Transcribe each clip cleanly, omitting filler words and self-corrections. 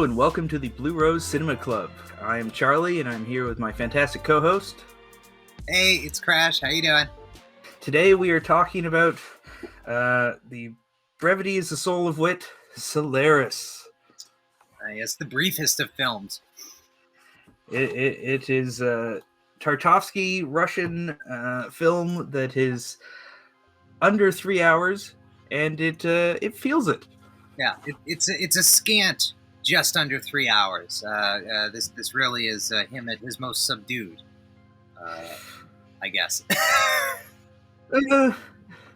Hello and welcome to the Blue Rose Cinema Club. I am Charlie and I'm here with my fantastic co-host. Hey, it's Crash. How you doing? Today we are talking about the brevity is the soul of wit, Solaris. Yes, the briefest of films. It is a Tarkovsky Russian film that is under 3 hours, and it feels it. Yeah, it's a scant just under 3 hours. This really is him at his most subdued, I guess.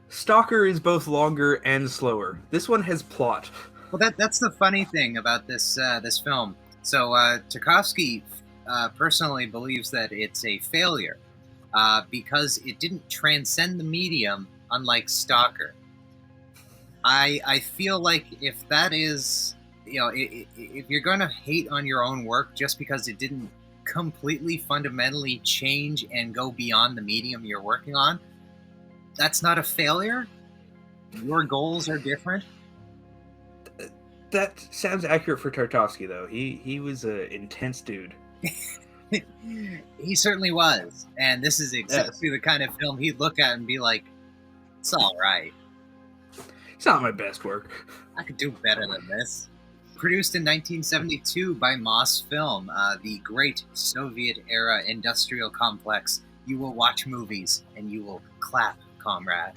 Stalker is both longer and slower. This one has plot. Well, that's the funny thing about this film. So Tarkovsky personally believes that it's a failure because it didn't transcend the medium, unlike Stalker. I feel like if that is, if you're going to hate on your own work just because it didn't completely fundamentally change and go beyond the medium you're working on, that's not a failure. Your goals are different. That sounds accurate for Tarkovsky, though. He was an intense dude. He certainly was. And this is exactly the kind of film he'd look at and be like, it's all right. It's not my best work. I could do better than this. Produced in 1972 by MOSFILM, the great Soviet-era industrial complex. You will watch movies and you will clap, comrade.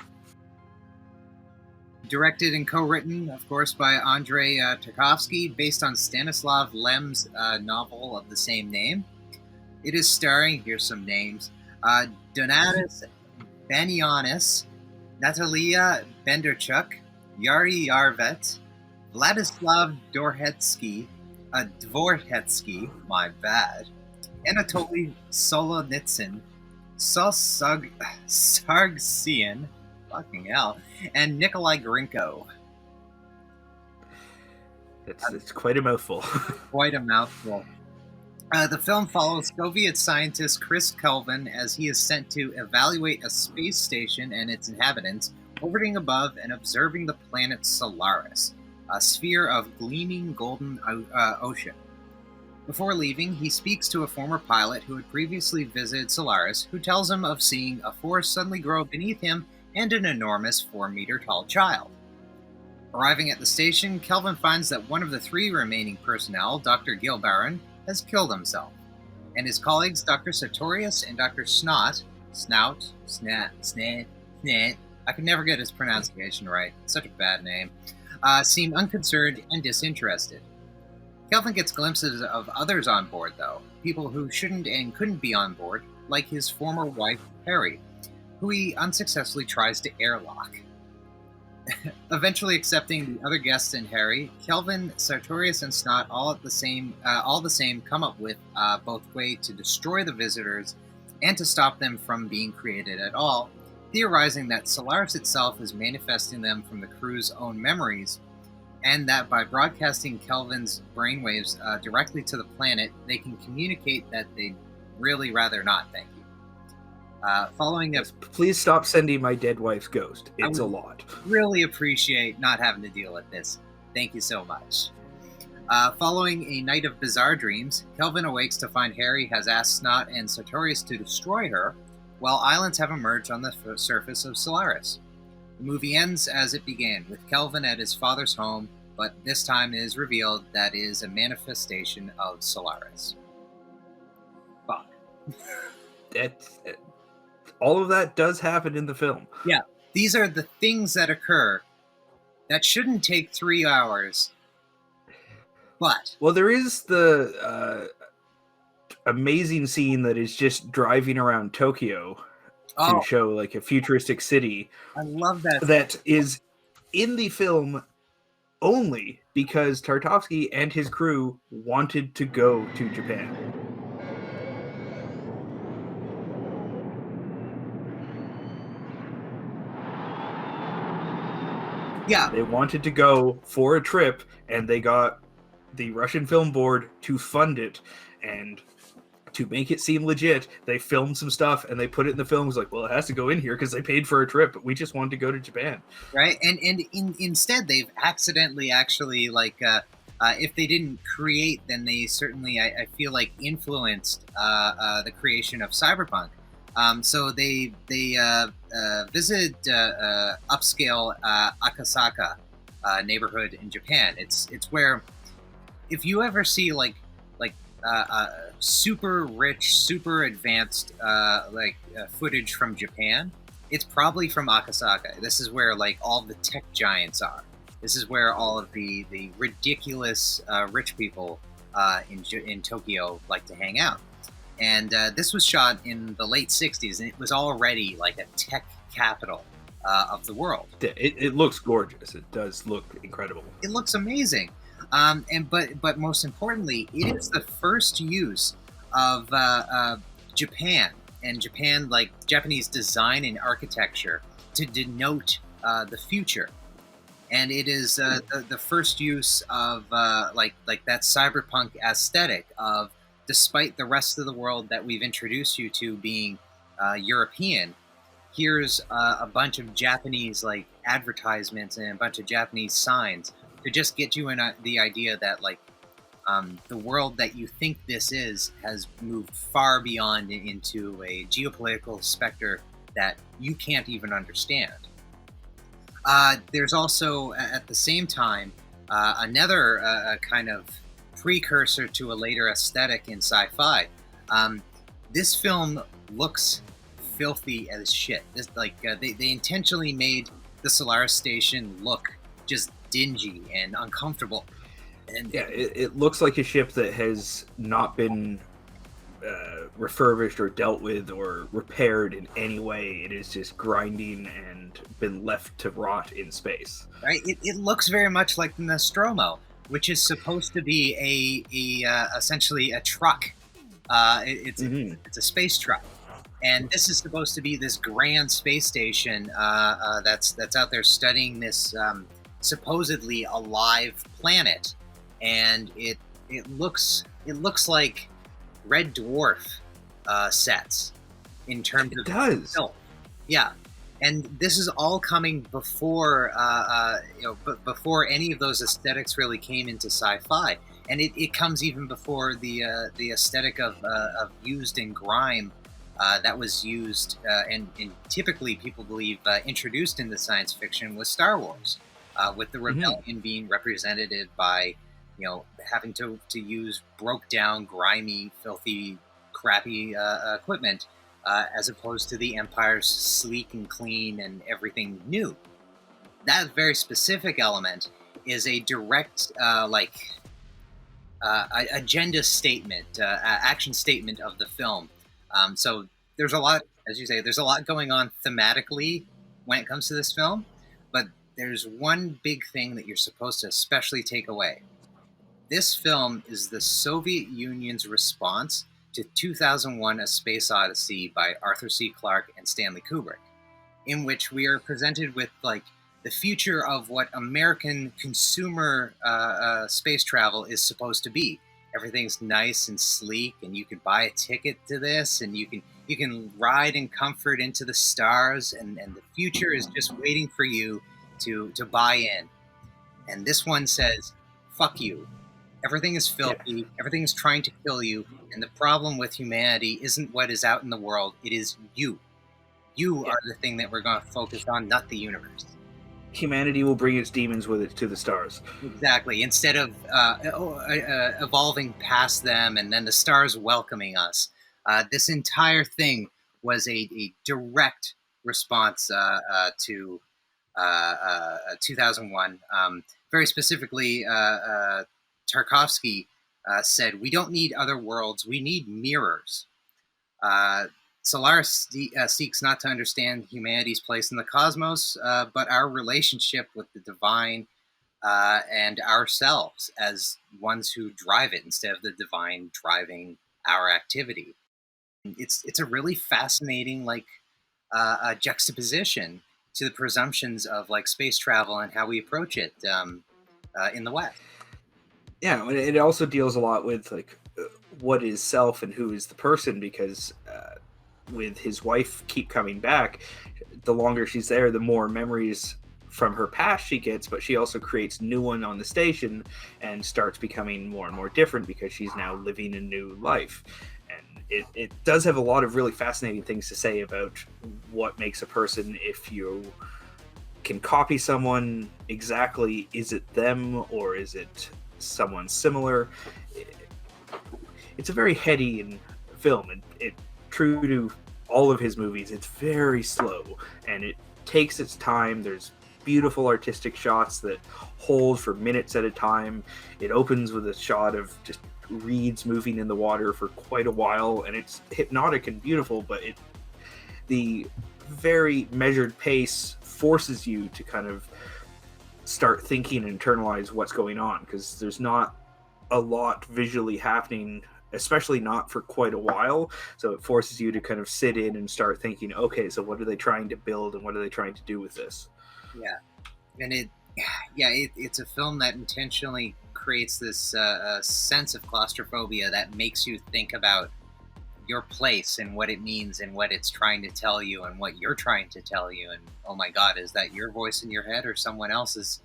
Directed and co-written, of course, by Andrei Tarkovsky, based on Stanislav Lem's novel of the same name. It is starring, here's some names, Donatas Banionis, Natalia Benderchuk, Yari Yarvet, Vladislav Dvoretsky, my bad, Anatoly Solonitsyn, Sargsyan, fucking hell, and Nikolai Grinko. It's quite a mouthful. Quite a mouthful. The film follows Soviet scientist Chris Kelvin as he is sent to evaluate a space station and its inhabitants orbiting above and observing the planet Solaris, a sphere of gleaming golden ocean. Before leaving, he speaks to a former pilot who had previously visited Solaris, who tells him of seeing a forest suddenly grow beneath him and an enormous 4-meter-tall child. Arriving at the station, Kelvin finds that one of the 3 remaining personnel, Dr. Gilbaran, has killed himself, and his colleagues, Dr. Sartorius and Dr. Snout, I could never get his pronunciation right, it's such a bad name, seem unconcerned and disinterested. Kelvin gets glimpses of others on board, though, people who shouldn't and couldn't be on board, like his former wife, Harry, who he unsuccessfully tries to airlock. Eventually accepting the other guests and Harry, Kelvin, Sartorius, and Snot all the same come up with both way to destroy the visitors and to stop them from being created at all, theorizing that Solaris itself is manifesting them from the crew's own memories, and that by broadcasting Kelvin's brainwaves directly to the planet, they can communicate that they'd really rather not, thank you. Please stop sending my dead wife's ghost. It's a lot. Really appreciate not having to deal with this. Thank you so much. Following a night of bizarre dreams, Kelvin awakes to find Harry has asked Snot and Sartorius to destroy her, while islands have emerged on the surface of Solaris. The movie ends as it began, with Kelvin at his father's home, but this time it is revealed that it is a manifestation of Solaris. Fuck. All of that does happen in the film. Yeah, these are the things that occur that shouldn't take 3 hours, but... Well, there is the amazing scene that is just driving around Tokyo to show like a futuristic city. I love that. That is in the film only because Tarkovsky and his crew wanted to go to Japan. Yeah. They wanted to go for a trip, and they got the Russian Film Board to fund it, and to make it seem legit, they filmed some stuff and they put it in the film. It was like, well, it has to go in here because they paid for a trip, but we just wanted to go to Japan. Right. And instead they've accidentally actually If they didn't create, then they certainly, I feel like, influenced the creation of cyberpunk. So they visited upscale Akasaka neighborhood in Japan. It's where, if you ever see like super rich, super advanced footage from Japan, it's probably from Akasaka. This is where like all the tech giants are. This is where all of the ridiculous rich people in Tokyo like to hang out. And this was shot in the late 60s, and it was already like a tech capital of the world. It looks gorgeous. It does look incredible. It looks amazing. But most importantly, it is the first use of Japan and like Japanese design and architecture to denote the future. And it is the first use of like that cyberpunk aesthetic of, despite the rest of the world that we've introduced you to being European, here's a bunch of Japanese like advertisements and a bunch of Japanese signs to just get you in the idea that like the world that you think this is has moved far beyond into a geopolitical specter that you can't even understand. There's also, at the same time, another kind of precursor to a later aesthetic in sci-fi. This film looks filthy as shit. This, they intentionally made the Solaris station look just dingy and uncomfortable. And yeah, it looks like a ship that has not been refurbished or dealt with or repaired in any way. It is just grinding and been left to rot in space. Right? It looks very much like the Nostromo, which is supposed to be essentially a truck. It's a space truck, and this is supposed to be this grand space station that's out there studying this supposedly alive planet, and it looks like Red Dwarf sets in terms of does. film. Yeah. And this is all coming before, before any of those aesthetics really came into sci-fi, and it comes even before the aesthetic of used and grime that was used and typically people believe introduced into science fiction with Star Wars, with the rebellion being represented by, having to use broke down, grimy, filthy, crappy equipment. As opposed to the Empire's sleek and clean and everything new. That very specific element is a direct, agenda statement, action statement of the film. So there's a lot, as you say, there's a lot going on thematically when it comes to this film, but there's one big thing that you're supposed to especially take away. This film is the Soviet Union's response to 2001: A Space Odyssey by Arthur C. Clarke and Stanley Kubrick, in which we are presented with like the future of what American consumer space travel is supposed to be. Everything's nice and sleek, and you can buy a ticket to this, and you can ride in comfort into the stars, and the future is just waiting for you to buy in. And this one says, "Fuck you." Everything is filthy. Everything is trying to kill you. And the problem with humanity isn't what is out in the world. It is you. You are the thing that we're going to focus on, not the universe. Humanity will bring its demons with it to the stars. Exactly. Instead of evolving past them and then the stars welcoming us. This entire thing was a direct response to 2001. Very specifically, Tarkovsky said, "We don't need other worlds, we need mirrors." Solaris seeks not to understand humanity's place in the cosmos, but our relationship with the divine and ourselves as ones who drive it instead of the divine driving our activity. It's a really fascinating juxtaposition to the presumptions of like space travel and how we approach it in the West. Yeah, and it also deals a lot with like what is self and who is the person, because with his wife keep coming back, the longer she's there, the more memories from her past she gets, but she also creates new one on the station and starts becoming more and more different because she's now living a new life. And it does have a lot of really fascinating things to say about what makes a person. If you can copy someone exactly, is it them or is it someone similar? It's a very heady film, and it true to all of his movies, it's very slow and it takes its time. There's beautiful artistic shots that hold for minutes at a time. It opens with a shot of just reeds moving in the water for quite a while, and it's hypnotic and beautiful, but the very measured pace forces you to kind of start thinking and internalize what's going on, because there's not a lot visually happening, especially not for quite a while. So it forces you to kind of sit in and start thinking, okay, so what are they trying to build and what are they trying to do with this? Yeah. And it's a film that intentionally creates this sense of claustrophobia that makes you think about your place and what it means and what it's trying to tell you and what you're trying to tell you. And oh my God, is that your voice in your head or someone else's?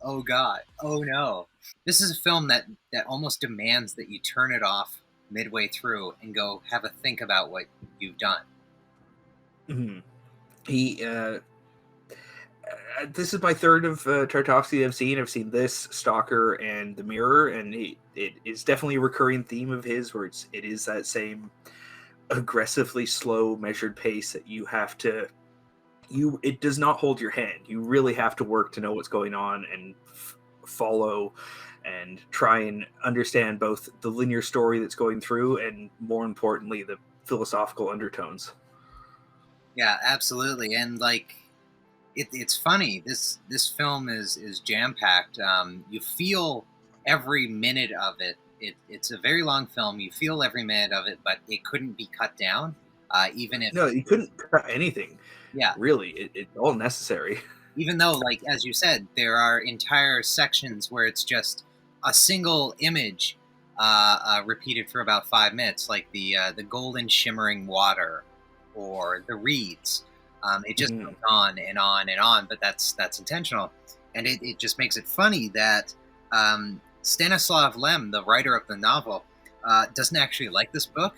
Oh God, oh no. This is a film that almost demands that you turn it off midway through and go have a think about what you've done. Mm-hmm. This is my third of Tarkovsky I've seen. I've seen this, Stalker, and The Mirror, and it is definitely a recurring theme of his, where it is that same aggressively slow, measured pace that you have to. It does not hold your hand. You really have to work to know what's going on and follow and try and understand both the linear story that's going through and, more importantly, the philosophical undertones. Yeah, absolutely. And like, it's funny. This film is jam-packed. You feel every minute of it. It's a very long film. You feel every minute of it, but it couldn't be cut down. Even if No, you couldn't cut anything. Yeah, really, it's all necessary. Even though, like as you said, there are entire sections where it's just a single image repeated for about 5 minutes, like the golden shimmering water or the reeds. It just goes on and on and on, but that's intentional, and it just makes it funny that Stanislav Lem, the writer of the novel, doesn't actually like this book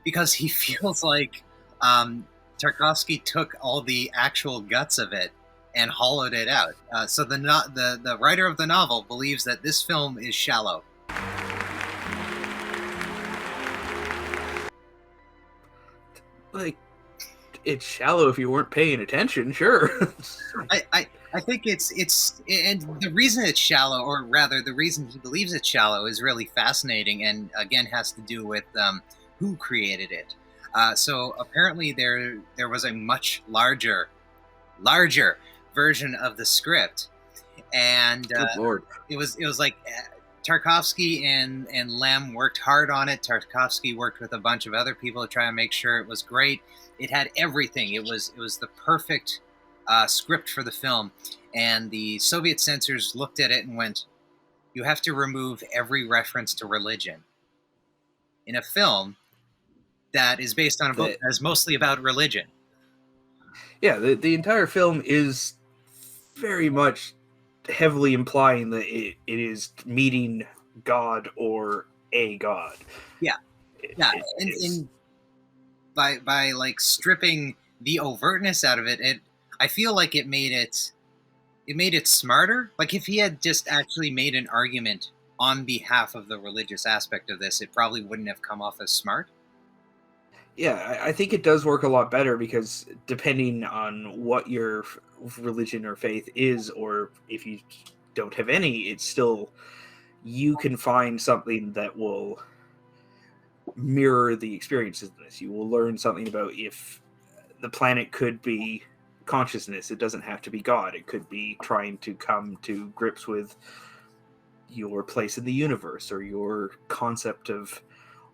because he feels like Tarkovsky took all the actual guts of it and hollowed it out. So the writer of the novel believes that this film is shallow. Like, it's shallow if you weren't paying attention, sure. I think it's and the reason it's shallow, or rather the reason he believes it's shallow, is really fascinating, and again has to do with who created it. So apparently there was a much larger version of the script, and Good Lord. it was like Tarkovsky and Lem worked hard on it. Tarkovsky worked with a bunch of other people to try and make sure it was great. It had everything. It was the perfect script for the film, and the Soviet censors looked at it and went, "You have to remove every reference to religion in a film that is based on a book that is mostly about religion." Yeah, the entire film is very much heavily implying that it is meeting God or a god. Yeah. And by like stripping the overtness out of it, I feel like it made it smarter. Like if he had just actually made an argument on behalf of the religious aspect of this, it probably wouldn't have come off as smart. Yeah, I think it does work a lot better because depending on what your religion or faith is, or if you don't have any, it's still, you can find something that will mirror the experiences in this. You will learn something about if the planet could be consciousness. It doesn't have to be God. It could be trying to come to grips with your place in the universe or your concept of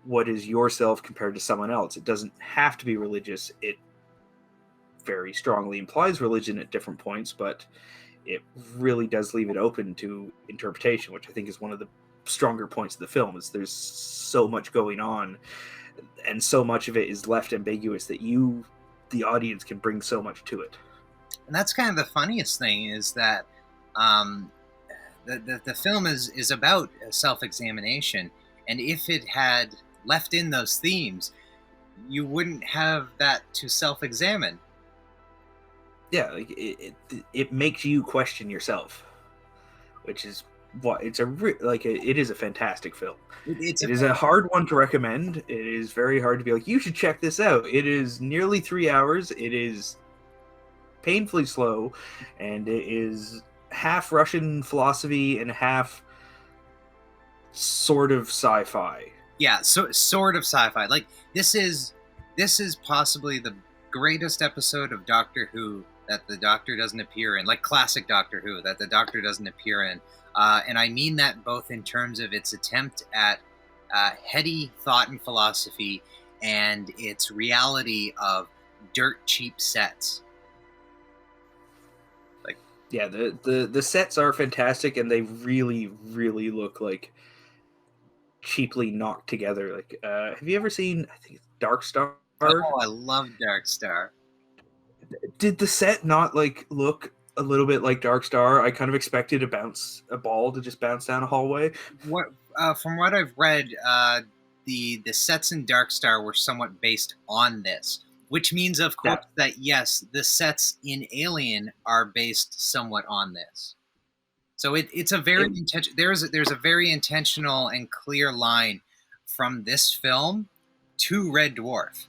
what is yourself compared to someone else. It doesn't have to be religious. It very strongly implies religion at different points, but it really does leave it open to interpretation, which I think is one of the stronger points of the film. Is there's so much going on, and so much of it is left ambiguous that you, the audience, can bring so much to it. And that's kind of the funniest thing, is that um, the film is about self-examination, and if it had left in those themes, you wouldn't have that to self-examine. Yeah, like it makes you question yourself, which is what it's it is a fantastic film. It's It is a hard one to recommend. It is very hard to be like, you should check this out. It is nearly 3 hours. It is painfully slow, and it is half Russian philosophy and half sort of sci-fi. Yeah, so sort of sci-fi. Like this is possibly the greatest episode of Doctor Who that the Doctor doesn't appear in, like classic Doctor Who that the Doctor doesn't appear in, and I mean that both in terms of its attempt at heady thought and philosophy, and its reality of dirt cheap sets. Like, yeah, the sets are fantastic, and they really look like cheaply knocked together. Like, have you ever seen, I think, Dark Star? oh, I love Dark Star. Did the set not like look a little bit like Dark Star? I kind of expected a ball to just bounce down a hallway. What from what I've read, the sets in Dark Star were somewhat based on this, which means, of course, that yes, the sets in Alien are based somewhat on this. So it's a very there's a very intentional and clear line from this film to Red Dwarf.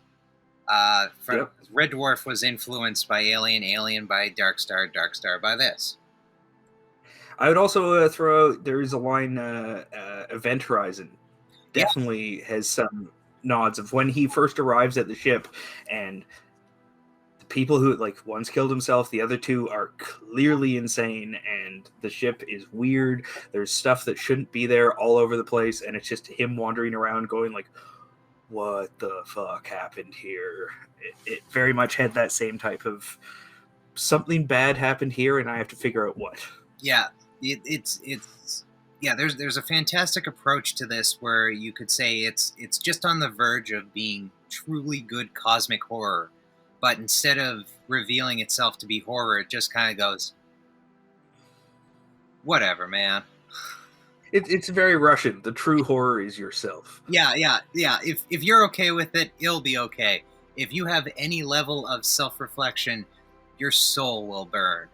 Red Dwarf was influenced by Alien, Alien by Dark Star, Dark Star by this. I would also throw out, there is a line, Event Horizon definitely has some nods of when he first arrives at the ship, and the people who, like, one's killed himself, the other two are clearly insane, and the ship is weird. There's stuff that shouldn't be there all over the place, and it's just him wandering around going like, what the fuck happened here? It very much had that same type of something bad happened here, and I have to figure out what. Yeah, it's yeah. There's a fantastic approach to this where you could say it's just on the verge of being truly good cosmic horror, but instead of revealing itself to be horror, it just kind of goes, whatever, man. It's very Russian. The true horror is yourself. Yeah. If you're okay with it, it'll be okay. If you have any level of self-reflection, your soul will burn.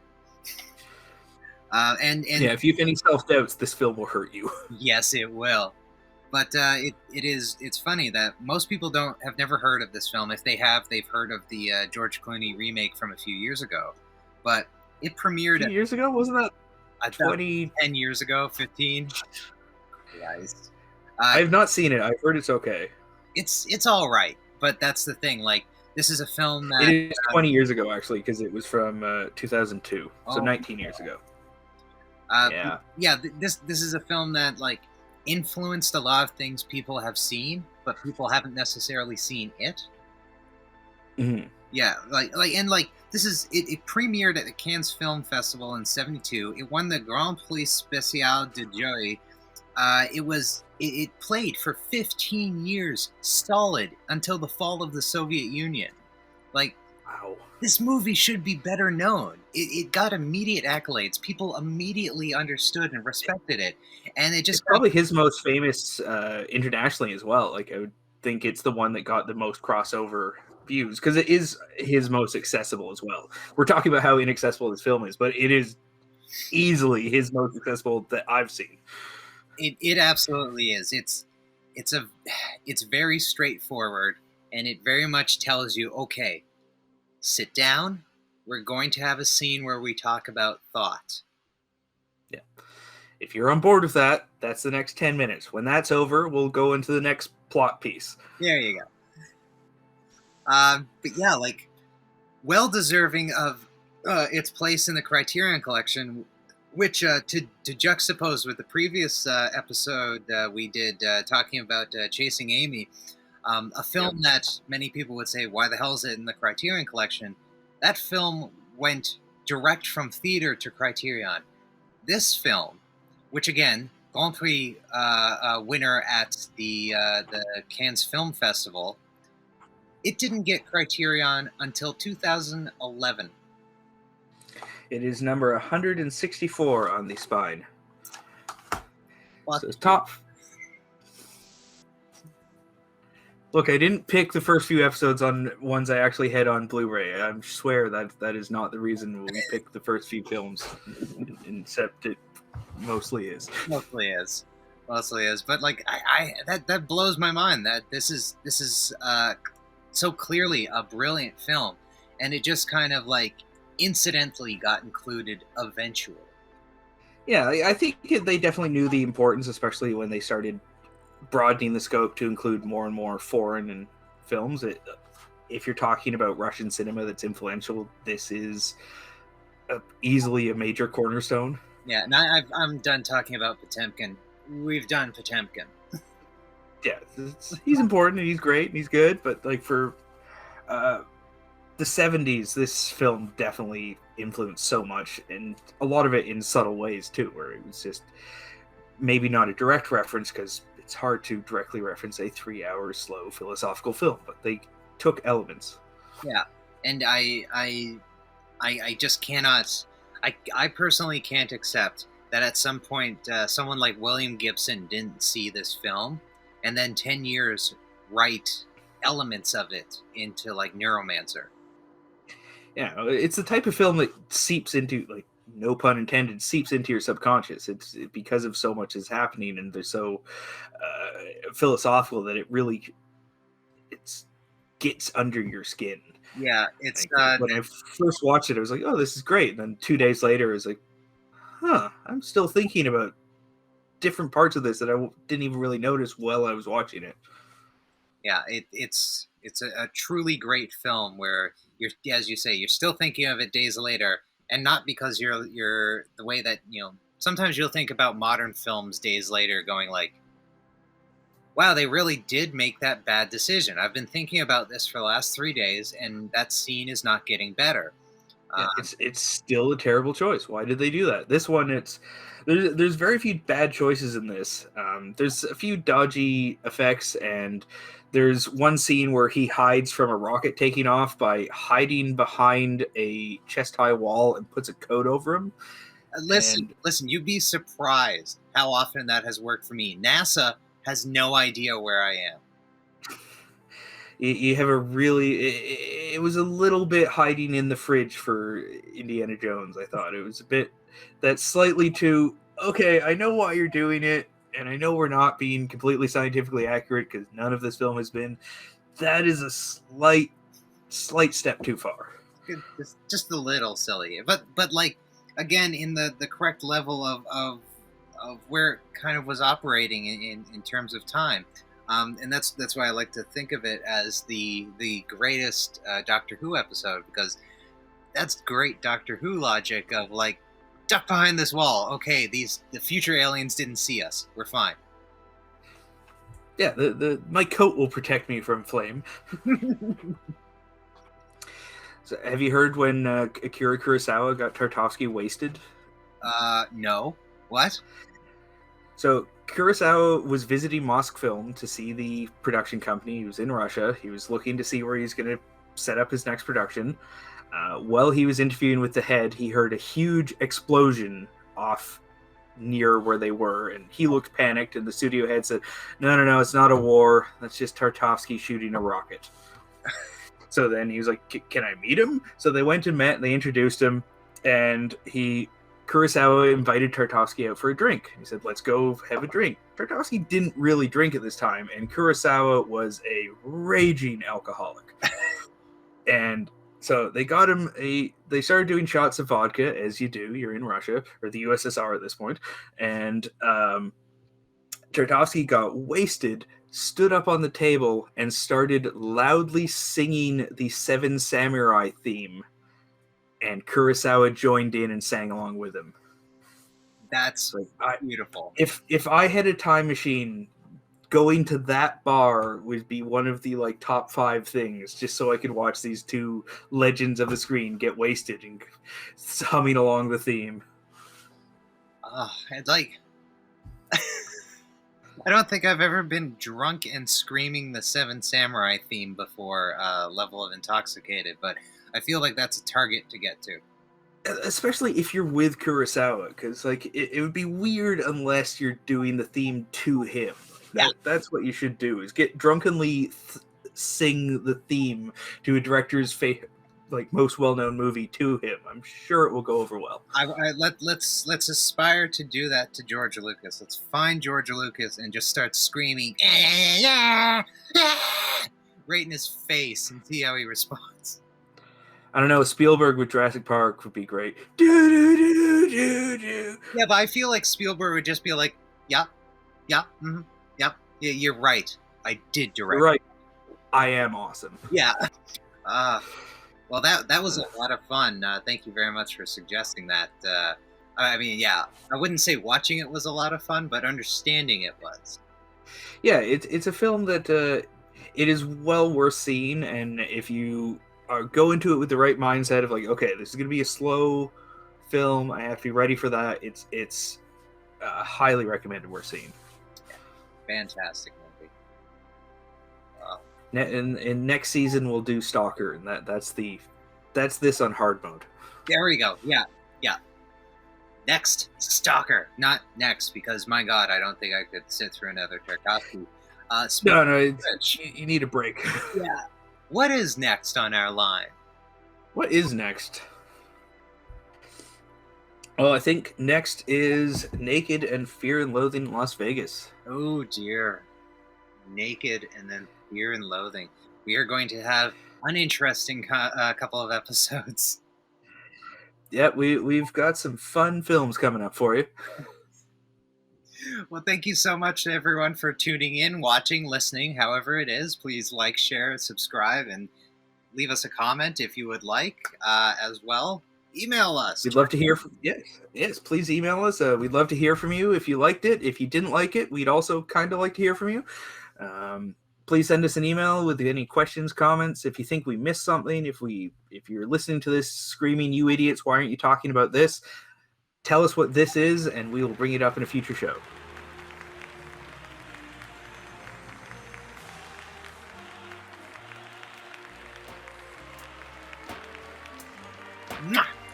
And yeah, if you have any self-doubts, this film will hurt you. Yes, it will. But it's funny that most people have never heard of this film. If they have, they've heard of the George Clooney remake from a few years ago. But it premiered... A few years ago? Wasn't that 10 years ago, 15. Christ. I have not seen it. I've heard it's okay. It's all right, but that's the thing. Like, this is a film that... It is 20 years ago, actually, because it was from 2002, so 19 years ago. This is a film that, like, influenced a lot of things people have seen, but people haven't necessarily seen it. Mm-hmm. Yeah, this is it premiered at the Cannes Film Festival in '72. It won the Grand Prix Spécial de Joy. It played for 15 years solid until the fall of the Soviet Union. Like, wow. This movie should be better known. It got immediate accolades. People immediately understood and respected it, and it just probably his most famous internationally as well. Like, I would think it's the one that got the most crossover views, because it is his most accessible as well. We're talking about how inaccessible this film is, but it is easily his most accessible that I've seen. It absolutely is. It's very straightforward, and it very much tells you, okay, sit down. We're going to have a scene where we talk about thought. Yeah. If you're on board with that, that's the next 10 minutes. When that's over, we'll go into the next plot piece. There you go. But yeah, like, well deserving of its place in the Criterion Collection, which to juxtapose with the previous episode we did talking about Chasing Amy, a film that many people would say, why the hell is it in the Criterion Collection? That film went direct from theater to Criterion. This film, which again, Grand Prix winner at the Cannes Film Festival, it didn't get Criterion until 2011. It is number 164 on the spine. Fuck So you. top. Look, I didn't pick the first few episodes on ones I actually had on Blu-ray. I swear that is not the reason we picked the first few films, except it mostly is. Mostly is. But like, that blows my mind that this is so clearly a brilliant film, and it just kind of like incidentally got included eventually. Yeah, I think they definitely knew the importance, especially when they started broadening the scope to include more and more foreign and films. If you're talking about Russian cinema that's influential, this is easily a major cornerstone. Yeah, and I'm done talking about Potemkin. We've done Potemkin. Yeah, he's important and he's great and he's good, but like for the 70s, this film definitely influenced so much, and a lot of it in subtle ways too, where it was just maybe not a direct reference, because it's hard to directly reference a 3-hour slow philosophical film, but they took elements. Yeah, and I just cannot. I personally can't accept that at some point someone like William Gibson didn't see this film, and then 10 years write elements of it into like Neuromancer. Yeah, it's the type of film that seeps into, like, no pun intended, seeps into your subconscious. It's because of so much is happening, and they're so philosophical that it gets under your skin. Yeah, it's like, when I first watched it, I was like, "Oh, this is great." And then 2 days later, I was like, "Huh, I'm still thinking about different parts of this that I didn't even really notice while I was watching it." Yeah, it's a truly great film where you're, as you say, you're still thinking of it days later, and not because you're the way that, you know, sometimes you'll think about modern films days later going like, wow, they really did make that bad decision. I've been thinking about this for the last 3 days, and that scene is not getting better. Yeah, it's still a terrible choice. Why did they do that? This one, there's very few bad choices in this. There's a few dodgy effects, and there's one scene where he hides from a rocket taking off by hiding behind a chest-high wall and puts a coat over him. Listen, you'd be surprised how often that has worked for me. NASA has no idea where I am. You have a really... It was a little bit hiding in the fridge for Indiana Jones, I thought. It was a bit... That's slightly too... Okay, I know why you're doing it, and I know we're not being completely scientifically accurate, because none of this film has been. That is a slight step too far. Just a little silly. But like, again, in the correct level of where it kind of was operating in terms of time. And that's why I like to think of it as the greatest Doctor Who episode, because that's great Doctor Who logic of like, duck behind this wall. Okay, the future aliens didn't see us. We're fine. Yeah, my coat will protect me from flame. So, have you heard when Akira Kurosawa got Tarkovsky wasted? No. What? So Kurosawa was visiting MOSFILM to see the production company. He was in Russia. He was looking to see where he's going to set up his next production. While he was interviewing with the head, he heard a huge explosion off near where they were, and he looked panicked, and the studio head said, no, it's not a war. That's just Tarkovsky shooting a rocket. So then he was like, can I meet him? So they went and met, and they introduced him, and Kurosawa invited Tarkovsky out for a drink. He said, let's go have a drink. Tarkovsky didn't really drink at this time, and Kurosawa was a raging alcoholic. And so they got him they started doing shots of vodka, as you do. You're in Russia, or the USSR at this point. And Tarkovsky got wasted, stood up on the table, and started loudly singing the Seven Samurai theme. And Kurosawa joined in and sang along with him. That's like, beautiful. If I had a time machine, going to that bar would be one of the like top 5 things, just so I could watch these two legends of the screen get wasted and humming along the theme. It's like I don't think I've ever been drunk and screaming the Seven Samurai theme before level of intoxicated, but I feel like that's a target to get to. especially if you're with Kurosawa, because like it would be weird unless you're doing the theme to him. That's what you should do, is get drunkenly sing the theme to a director's like most well-known movie to him. I'm sure it will go over well. Let's aspire to do that to George Lucas. Let's find George Lucas and just start screaming right in his face and see how he responds. I don't know, Spielberg with Jurassic Park would be great. Do. Yeah, but I feel like Spielberg would just be like, yeah, you're right. I did direct. You're right. I am awesome. Yeah. Well, that was a lot of fun. Thank you very much for suggesting that. I mean, yeah, I wouldn't say watching it was a lot of fun, but understanding it was. Yeah, it's a film that it is well worth seeing, and if you go into it with the right mindset of like, okay, this is going to be a slow film, I have to be ready for that. It's highly recommended, worth seeing. Yeah, fantastic movie. In next season we'll do Stalker, and that's this on hard mode. There we go. Yeah. Next, Stalker. Not next, because my God, I don't think I could sit through another Tarkovsky. No, you need a break. Yeah. What is next on our line? What is next? Well, I think next is Naked and Fear and Loathing in Las Vegas. Oh dear. Naked and then Fear and Loathing. We are going to have an interesting couple of episodes. Yeah, we've got some fun films coming up for you. Well, thank you so much to everyone for tuning in, watching, listening, however it is. Please like, share, subscribe, and leave us a comment if you would like as well. Email us. We'd love to hear from yes, please email us. We'd love to hear from you if you liked it. If you didn't like it, we'd also kind of like to hear from you. Please send us an email with any questions, comments. If you think we missed something, if you're listening to this screaming, "You idiots, why aren't you talking about this?" Tell us what this is, and we will bring it up in a future show.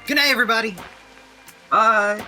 Good night, everybody. Bye.